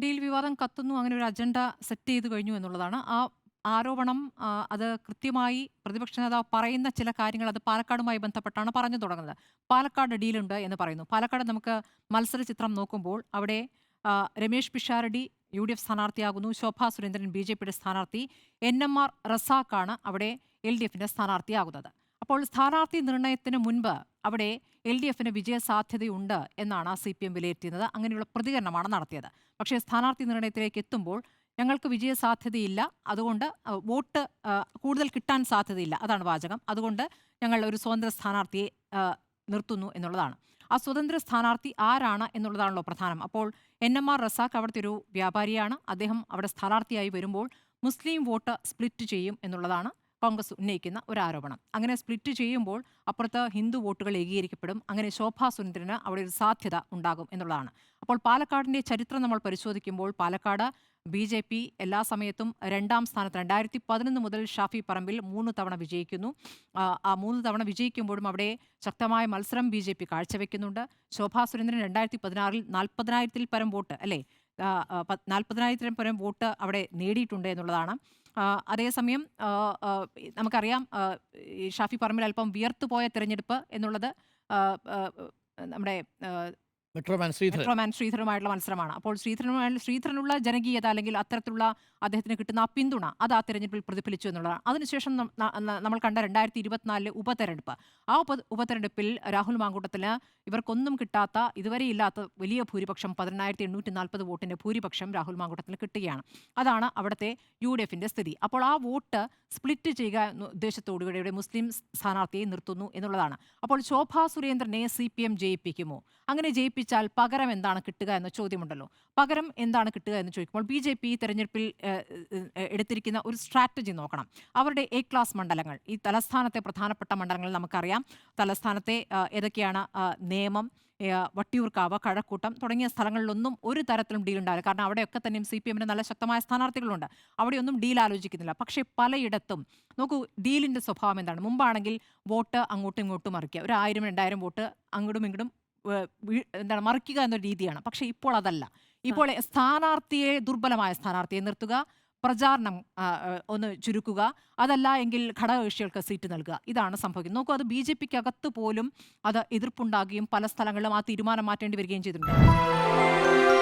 Deal വിവാദം കത്തുന്നു, അങ്ങനെ ഒരു അജണ്ട സെറ്റ് ചെയ്ത് കഴിഞ്ഞു എന്നുള്ളതാണ്. ആ ആരോപണം അത് കൃത്യമായി പ്രതിപക്ഷ നേതാവ് പറയുന്ന ചില കാര്യങ്ങൾ അത് പാലക്കാടുമായി ബന്ധപ്പെട്ടാണ് പറഞ്ഞു തുടങ്ങുന്നത്. പാലക്കാട് ഡീലുണ്ട് എന്ന് പറയുന്നു. പാലക്കാട് നമുക്ക് മത്സര ചിത്രം നോക്കുമ്പോൾ അവിടെ രമേഷ് പിഷാരടി UDF സ്ഥാനാർത്ഥിയാകുന്നു. ശോഭാ സുരേന്ദ്രൻ BJPയുടെ സ്ഥാനാർത്ഥി. NMR റസാഖാണ് അവിടെ LDFിന്റെ സ്ഥാനാർത്ഥിയാകുന്നത്. അപ്പോൾ സ്ഥാനാർത്ഥി നിർണയത്തിന് മുൻപ് അവിടെ LDFിന് വിജയസാധ്യതയുണ്ട് എന്നാണ് CPM വിലയിരുത്തുന്നത്. അങ്ങനെയുള്ള പ്രതികരണമാണ് നടത്തിയത്. പക്ഷേ സ്ഥാനാർത്ഥി നിർണയത്തിലേക്ക് എത്തുമ്പോൾ ഞങ്ങൾക്ക് വിജയസാധ്യതയില്ല, അതുകൊണ്ട് വോട്ട് കൂടുതൽ കിട്ടാൻ സാധ്യതയില്ല, അതാണ് വാചകം. അതുകൊണ്ട് ഞങ്ങൾ ഒരു സ്വതന്ത്ര സ്ഥാനാർത്ഥിയെ നിർത്തുന്നു എന്നുള്ളതാണ്. ആ സ്വതന്ത്ര സ്ഥാനാർത്ഥി ആരാണ് എന്നുള്ളതാണല്ലോ പ്രധാനം. അപ്പോൾ NMR റസാഖ് അവിടുത്തെ ഒരു വ്യാപാരിയാണ്. അദ്ദേഹം അവിടെ സ്ഥാനാർത്ഥിയായി വരുമ്പോൾ മുസ്ലിം വോട്ട് സ്പ്ലിറ്റ് ചെയ്യും എന്നുള്ളതാണ് കോൺഗ്രസ് ഉന്നയിക്കുന്ന ഒരു ആരോപണം. അങ്ങനെ സ്പ്ലിറ്റ് ചെയ്യുമ്പോൾ അപ്പുറത്ത് ഹിന്ദു വോട്ടുകൾ ഏകീകരിക്കപ്പെടും. അങ്ങനെ ശോഭാ സുരേന്ദ്രന് അവിടെ ഒരു സാധ്യത ഉണ്ടാകും എന്നുള്ളതാണ്. അപ്പോൾ പാലക്കാടിന്റെ ചരിത്രം നമ്മൾ പരിശോധിക്കുമ്പോൾ പാലക്കാട് BJP എല്ലാ സമയത്തും രണ്ടാം സ്ഥാനത്ത് 2011 മുതൽ ഷാഫി പറമ്പിൽ 3 തവണ വിജയിക്കുന്നു. ആ 3 തവണ വിജയിക്കുമ്പോഴും അവിടെ ശക്തമായ മത്സരം BJP കാഴ്ചവെക്കുന്നുണ്ട്. ശോഭാ സുരേന്ദ്രൻ 2016 40,000-ൽ പരം വോട്ട് അല്ലേ 40,000-ൽ പരം വോട്ട് അവിടെ നേടിയിട്ടുണ്ട് എന്നുള്ളതാണ്. അതേസമയം നമുക്കറിയാം ഈ ഷാഫി പറമ്പിൽ അല്പം വിയർത്തുപോയ തിരഞ്ഞെടുപ്പ് എന്നുള്ളത് നമ്മുടെ മെട്രോമാൻ ശ്രീധരനുമായിട്ടുള്ള മത്സരമാണ്. അപ്പോൾ ശ്രീധരനുള്ള ജനകീയത അല്ലെങ്കിൽ അത്തരത്തിലുള്ള അദ്ദേഹത്തിന് കിട്ടുന്ന ആ പിന്തുണ അത് ആ തെരഞ്ഞെടുപ്പിൽ പ്രതിഫലിച്ചു എന്നുള്ളതാണ്. അതിനുശേഷം നമ്മൾ കണ്ട 2024 ഉപതെരഞ്ഞെടുപ്പ്, ആ ഉപതെരഞ്ഞെടുപ്പിൽ രാഹുൽ മാങ്കൂട്ടത്തിന് ഇവർക്കൊന്നും കിട്ടാത്ത, ഇതുവരെ ഇല്ലാത്ത വലിയ ഭൂരിപക്ഷം 10,840 വോട്ടിന്റെ ഭൂരിപക്ഷം രാഹുൽ മാങ്കൂട്ടത്തിന് കിട്ടുകയാണ്. അതാണ് അവിടുത്തെ UDFിന്റെ സ്ഥിതി. അപ്പോൾ ആ വോട്ട് സ്പ്ലിറ്റ് ചെയ്യുക എന്ന ഉദ്ദേശത്തോടുകൂടി ഇവിടെ മുസ്ലിം സ്ഥാനാർത്ഥിയെ നിർത്തുന്നു എന്നുള്ളതാണ്. അപ്പോൾ ശോഭാ സുരേന്ദ്രനെ CPM ജയിപ്പിക്കുമോ? അങ്ങനെ ജയിപ്പിച്ചാൽ പകരം എന്താണ് കിട്ടുക എന്ന ചോദ്യമുണ്ടല്ലോ. പകരം എന്താണ് കിട്ടുക എന്ന് ചോദിക്കുമ്പോൾ BJP തെരഞ്ഞെടുപ്പിൽ എടുത്തിരിക്കുന്ന ഒരു സ്ട്രാറ്റജി നോക്കണം. അവരുടെ A ക്ലാസ് മണ്ഡലങ്ങൾ, ഈ തലസ്ഥാനത്തെ പ്രധാനപ്പെട്ട മണ്ഡലങ്ങൾ നമുക്കറിയാം. തലസ്ഥാനത്തെ ഏതൊക്കെയാണ്? നേമം, വട്ടിയൂർക്കാവ്, കഴക്കൂട്ടം തുടങ്ങിയ സ്ഥലങ്ങളിലൊന്നും ഒരു തരത്തിലും ഡീൽ ഉണ്ടാവില്ല. കാരണം അവിടെയൊക്കെ തന്നെയും CPMന് നല്ല ശക്തമായ സ്ഥാനാർത്ഥികളുണ്ട്. അവിടെയൊന്നും ഡീൽ ആലോചിക്കുന്നില്ല. പക്ഷേ പലയിടത്തും നോക്കൂ, ഡീലിന്റെ സ്വഭാവം എന്താണ്? മുമ്പാണെങ്കിൽ വോട്ട് അങ്ങോട്ടും ഇങ്ങോട്ടും മറിക്കുക, ഒരു 1000-2000 വോട്ട് അങ്ങോട്ടും ഇങ്ങോട്ടും എന്താണ് മറിക്കുക എന്നൊരു രീതിയാണ്. പക്ഷേ ഇപ്പോൾ അതല്ല. ഇപ്പോൾ സ്ഥാനാർത്ഥിയെ, ദുർബലമായ സ്ഥാനാർത്ഥിയെ നിർത്തുക, പ്രചാരണം ഒന്ന് ചുരുക്കുക, അതല്ല എങ്കിൽ ഘടകകക്ഷികൾക്ക് സീറ്റ് നൽകുക. ഇതാണ് സംഭവിക്കുന്നത്. നോക്കൂ, അത് BJPക്ക് അകത്ത് പോലും അത് എതിർപ്പുണ്ടാകുകയും പല സ്ഥലങ്ങളിലും ആ തീരുമാനം മാറ്റേണ്ടി വരികയും ചെയ്തിട്ടുണ്ട്.